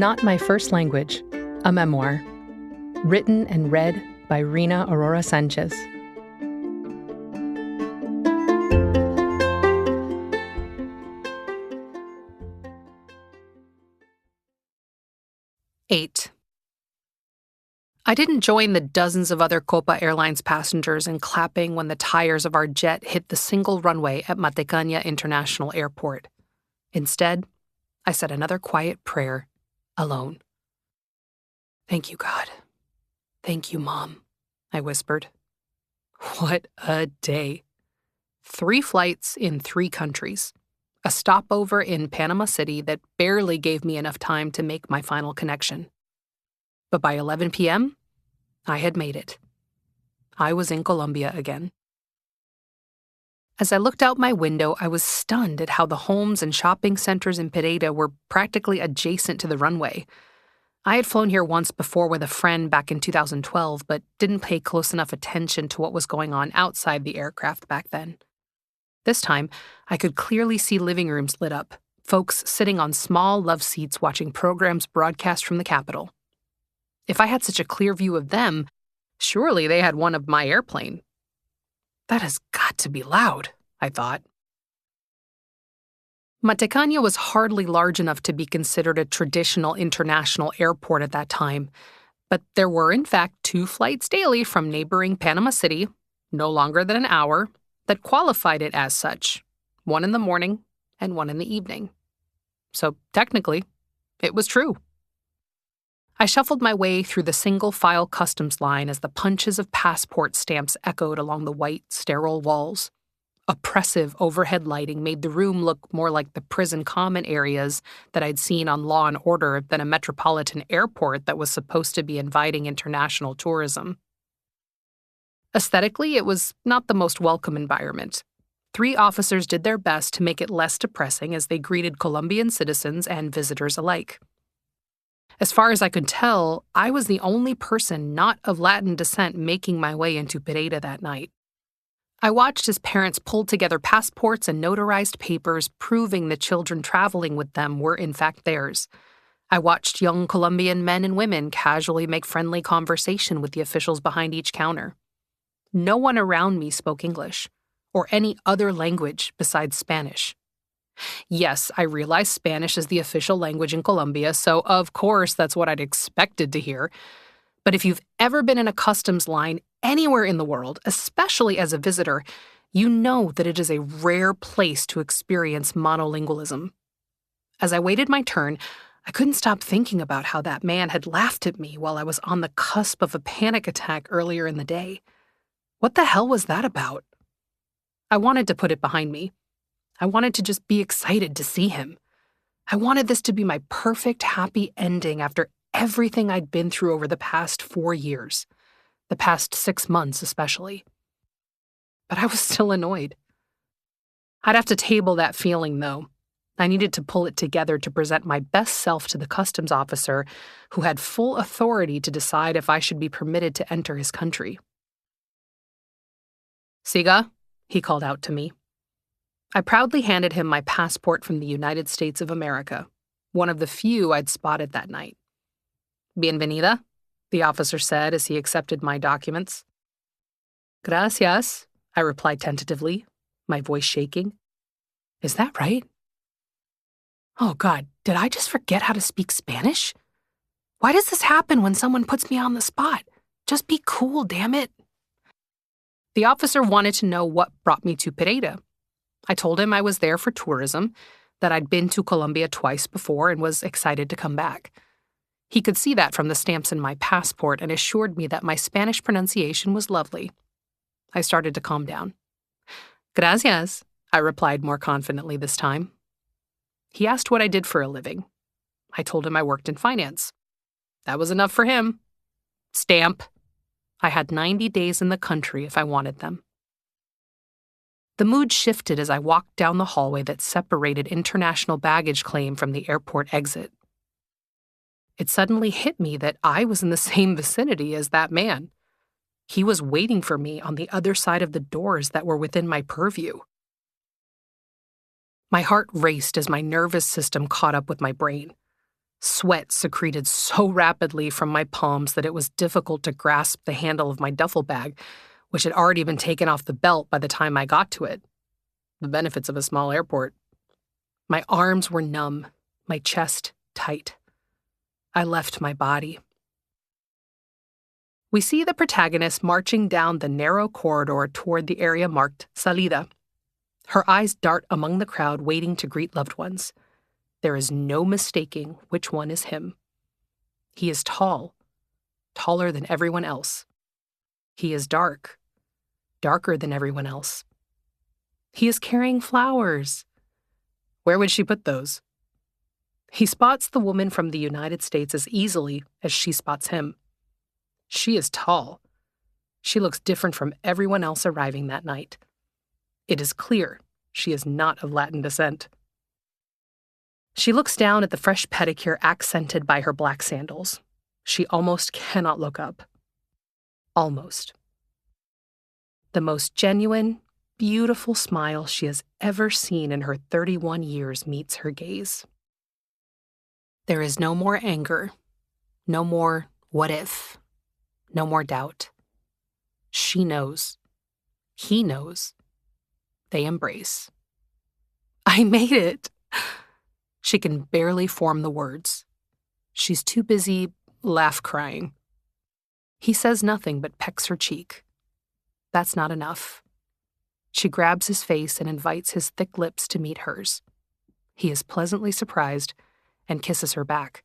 Not My First Language, a memoir. Written and read by Reena Arora-Sánchez. Eight. I didn't join the dozens of other Copa Airlines passengers in clapping when the tires of our jet hit the single runway at Matecaña International Airport. Instead, I said another quiet prayer, alone. "Thank you, God. Thank you, Mom," I whispered. What a day. 3 flights in 3 countries. A stopover in Panama City that barely gave me enough time to make my final connection. But by 11 p.m., I had made it. I was in Colombia again. As I looked out my window, I was stunned at how the homes and shopping centers in Pereira were practically adjacent to the runway. I had flown here once before with a friend back in 2012, but didn't pay close enough attention to what was going on outside the aircraft back then. This time, I could clearly see living rooms lit up, folks sitting on small love seats watching programs broadcast from the capital. If I had such a clear view of them, surely they had one of my airplane. That has got to be loud, I thought. Matecaña was hardly large enough to be considered a traditional international airport at that time, but there were in fact 2 flights daily from neighboring Panama City, no longer than an hour, that qualified it as such, one in the morning and one in the evening. So technically, it was true. I shuffled my way through the single-file customs line as the punches of passport stamps echoed along the white, sterile walls. Oppressive overhead lighting made the room look more like the prison common areas that I'd seen on Law and Order than a metropolitan airport that was supposed to be inviting international tourism. Aesthetically, it was not the most welcome environment. 3 officers did their best to make it less depressing as they greeted Colombian citizens and visitors alike. As far as I could tell, I was the only person not of Latin descent making my way into Pereira that night. I watched as parents pulled together passports and notarized papers proving the children traveling with them were in fact theirs. I watched young Colombian men and women casually make friendly conversation with the officials behind each counter. No one around me spoke English, or any other language besides Spanish. Yes, I realize Spanish is the official language in Colombia, so of course that's what I'd expected to hear. But if you've ever been in a customs line anywhere in the world, especially as a visitor, you know that it is a rare place to experience monolingualism. As I waited my turn, I couldn't stop thinking about how that man had laughed at me while I was on the cusp of a panic attack earlier in the day. What the hell was that about? I wanted to put it behind me. I wanted to just be excited to see him. I wanted this to be my perfect, happy ending after everything I'd been through over the past 4 years, the past 6 months especially. But I was still annoyed. I'd have to table that feeling, though. I needed to pull it together to present my best self to the customs officer who had full authority to decide if I should be permitted to enter his country. "Siga," he called out to me. I proudly handed him my passport from the United States of America, one of the few I'd spotted that night. "Bienvenida," the officer said as he accepted my documents. "Gracias," I replied tentatively, my voice shaking. Is that right? Oh God, did I just forget how to speak Spanish? Why does this happen when someone puts me on the spot? Just be cool, damn it. The officer wanted to know what brought me to Pereira. I told him I was there for tourism, that I'd been to Colombia twice before and was excited to come back. He could see that from the stamps in my passport and assured me that my Spanish pronunciation was lovely. I started to calm down. "Gracias," I replied more confidently this time. He asked what I did for a living. I told him I worked in finance. That was enough for him. Stamp. I had 90 days in the country if I wanted them. The mood shifted as I walked down the hallway that separated international baggage claim from the airport exit. It suddenly hit me that I was in the same vicinity as that man. He was waiting for me on the other side of the doors that were within my purview. My heart raced as my nervous system caught up with my brain. Sweat secreted so rapidly from my palms that it was difficult to grasp the handle of my duffel bag, which had already been taken off the belt by the time I got to it. The benefits of a small airport. My arms were numb, my chest tight. I left my body. We see the protagonist marching down the narrow corridor toward the area marked Salida. Her eyes dart among the crowd waiting to greet loved ones. There is no mistaking which one is him. He is tall, taller than everyone else. He is dark, darker than everyone else. He is carrying flowers. Where would she put those? He spots the woman from the United States as easily as she spots him. She is tall. She looks different from everyone else arriving that night. It is clear she is not of Latin descent. She looks down at the fresh pedicure accented by her black sandals. She almost cannot look up. Almost. The most genuine, beautiful smile she has ever seen in her 31 years meets her gaze. There is no more anger, no more what if, no more doubt. She knows. He knows. They embrace. I made it! She can barely form the words. She's too busy laugh-crying. He says nothing but pecks her cheek. That's not enough. She grabs his face and invites his thick lips to meet hers. He is pleasantly surprised and kisses her back.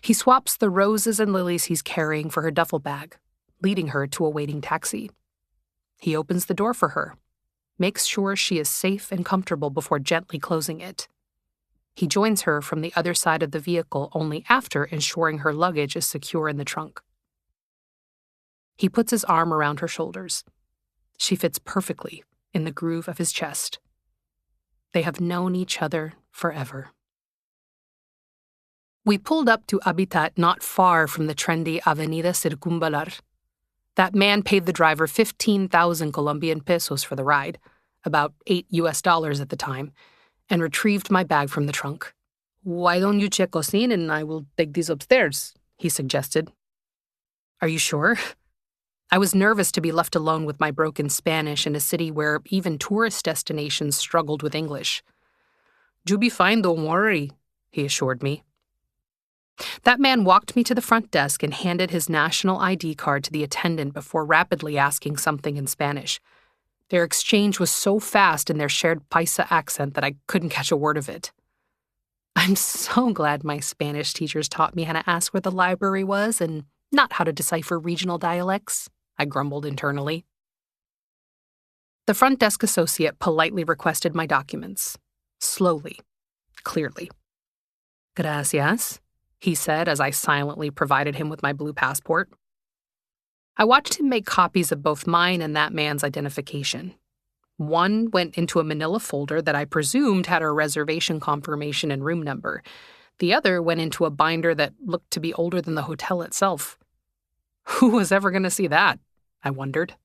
He swaps the roses and lilies he's carrying for her duffel bag, leading her to a waiting taxi. He opens the door for her, makes sure she is safe and comfortable before gently closing it. He joins her from the other side of the vehicle only after ensuring her luggage is secure in the trunk. He puts his arm around her shoulders. She fits perfectly in the groove of his chest. They have known each other forever. We pulled up to Habitat not far from the trendy Avenida Circunvalar. That man paid the driver 15,000 Colombian pesos for the ride, about $8 at the time, and retrieved my bag from the trunk. "Why don't you check us in and I will take these upstairs?" he suggested. "Are you sure?" I was nervous to be left alone with my broken Spanish in a city where even tourist destinations struggled with English. "You'll be fine, don't worry," he assured me. That man walked me to the front desk and handed his national ID card to the attendant before rapidly asking something in Spanish. Their exchange was so fast in their shared Paisa accent that I couldn't catch a word of it. I'm so glad my Spanish teachers taught me how to ask where the library was and not how to decipher regional dialects, I grumbled internally. The front desk associate politely requested my documents. Slowly, clearly. "Gracias," he said as I silently provided him with my blue passport. I watched him make copies of both mine and that man's identification. One went into a manila folder that I presumed had our reservation confirmation and room number. The other went into a binder that looked to be older than the hotel itself. Who was ever going to see that? I wondered.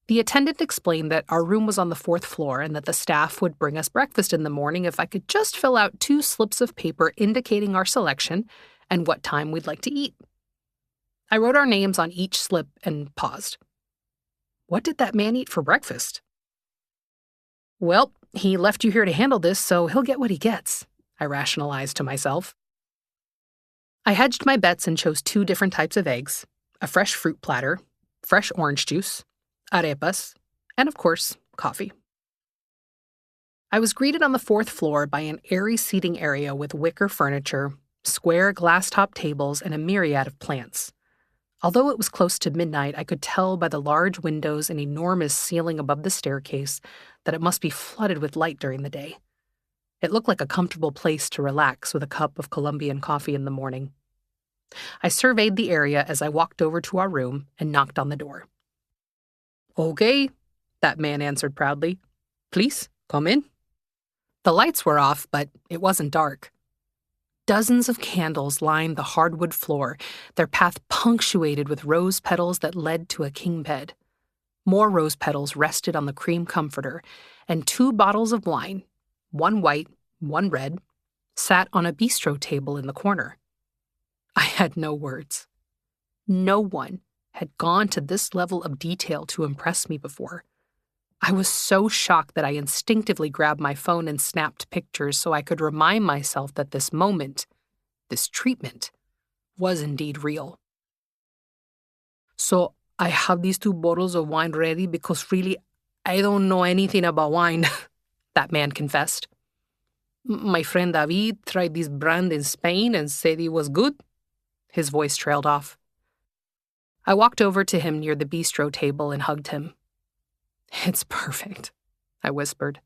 The attendant explained that our room was on the 4th floor and that the staff would bring us breakfast in the morning if I could just fill out 2 slips of paper indicating our selection and what time we'd like to eat. I wrote our names on each slip and paused. What did that man eat for breakfast? "Well, he left you here to handle this, so he'll get what he gets," I rationalized to myself. I hedged my bets and chose 2 different types of eggs, a fresh fruit platter, fresh orange juice, arepas, and of course, coffee. I was greeted on the 4th floor by an airy seating area with wicker furniture, square glass-top tables, and a myriad of plants. Although it was close to midnight, I could tell by the large windows and enormous ceiling above the staircase that it must be flooded with light during the day. It looked like a comfortable place to relax with a cup of Colombian coffee in the morning. I surveyed the area as I walked over to our room and knocked on the door. "Okay," that man answered proudly. "Please, come in." The lights were off, but it wasn't dark. Dozens of candles lined the hardwood floor, their path punctuated with rose petals that led to a king bed. More rose petals rested on the cream comforter, and 2 bottles of wine, one white, one red, sat on a bistro table in the corner. I had no words. No one had gone to this level of detail to impress me before. I was so shocked that I instinctively grabbed my phone and snapped pictures so I could remind myself that this moment, this treatment, was indeed real. So I have these 2 bottles of wine ready because really, I don't know anything about wine, that man confessed. My friend David tried this brand in Spain and said it was good. His voice trailed off. I walked over to him near the bistro table and hugged him. It's perfect, I whispered.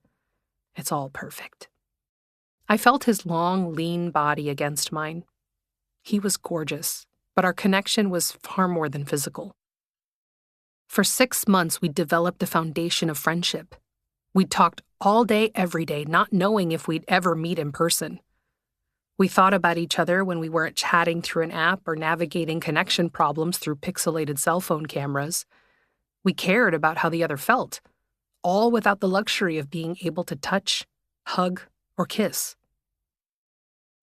It's all perfect. I felt his long, lean body against mine. He was gorgeous, but our connection was far more than physical. For 6 months, we developed a foundation of friendship. We talked all day, every day, not knowing if we'd ever meet in person. We thought about each other when we weren't chatting through an app or navigating connection problems through pixelated cell phone cameras. We cared about how the other felt, all without the luxury of being able to touch, hug, or kiss.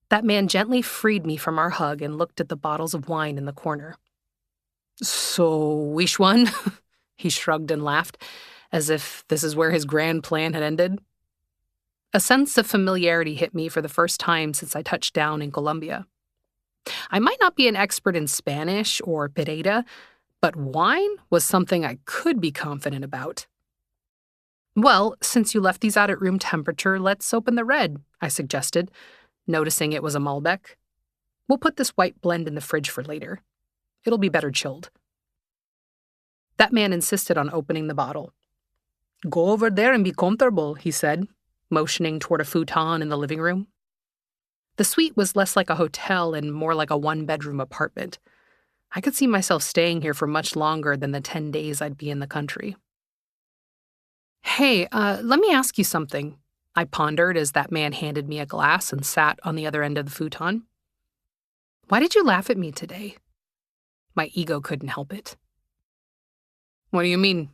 That man gently freed me from our hug and looked at the bottles of wine in the corner. So, which one? He shrugged and laughed, as if this is where his grand plan had ended. A sense of familiarity hit me for the first time since I touched down in Colombia. I might not be an expert in Spanish or Pereira, but wine was something I could be confident about. Well, since you left these out at room temperature, let's open the red, I suggested, noticing it was a Malbec. We'll put this white blend in the fridge for later. It'll be better chilled. That man insisted on opening the bottle. Go over there and be comfortable, he said, motioning toward a futon in the living room. The suite was less like a hotel and more like a 1-bedroom apartment. I could see myself staying here for much longer than the 10 days I'd be in the country. Hey, let me ask you something, I pondered as that man handed me a glass and sat on the other end of the futon. Why did you laugh at me today? My ego couldn't help it. What do you mean?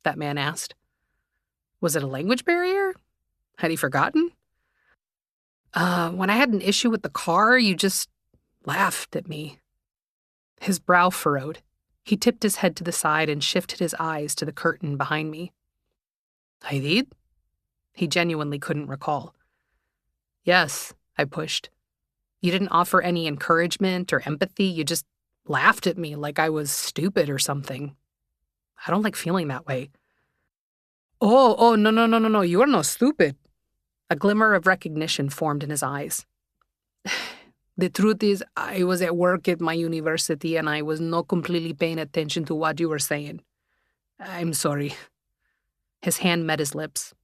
That man asked. Was it a language barrier? Had he forgotten? When I had an issue with the car, you just laughed at me. His brow furrowed. He tipped his head to the side and shifted his eyes to the curtain behind me. I did? He genuinely couldn't recall. Yes, I pushed. You didn't offer any encouragement or empathy. You just laughed at me like I was stupid or something. I don't like feeling that way. Oh, no, you are not stupid. A glimmer of recognition formed in his eyes. The truth is, I was at work at my university and I was not completely paying attention to what you were saying. I'm sorry. His hand met his lips.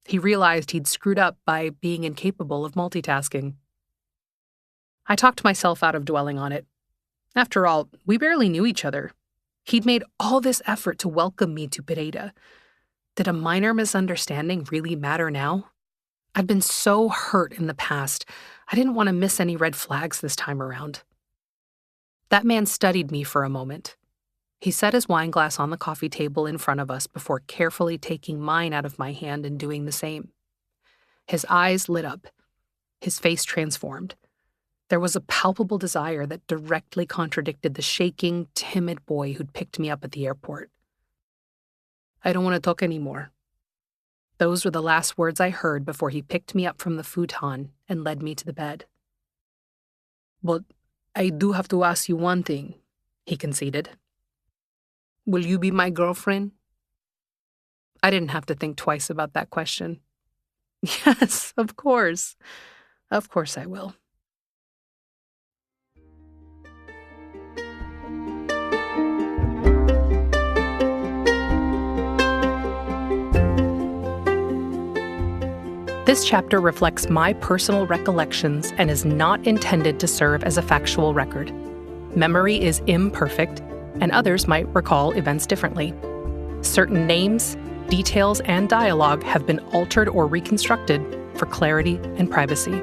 He realized he'd screwed up by being incapable of multitasking. I talked myself out of dwelling on it. After all, we barely knew each other. He'd made all this effort to welcome me to Pereira. Did a minor misunderstanding really matter now? I'd been so hurt in the past, I didn't want to miss any red flags this time around. That man studied me for a moment. He set his wine glass on the coffee table in front of us before carefully taking mine out of my hand and doing the same. His eyes lit up. His face transformed. There was a palpable desire that directly contradicted the shaking, timid boy who'd picked me up at the airport. I don't want to talk anymore. Those were the last words I heard before he picked me up from the futon and led me to the bed. But I do have to ask you one thing, he conceded. Will you be my girlfriend? I didn't have to think twice about that question. Yes, of course. Of course I will. This chapter reflects my personal recollections and is not intended to serve as a factual record. Memory is imperfect, and others might recall events differently. Certain names, details, and dialogue have been altered or reconstructed for clarity and privacy.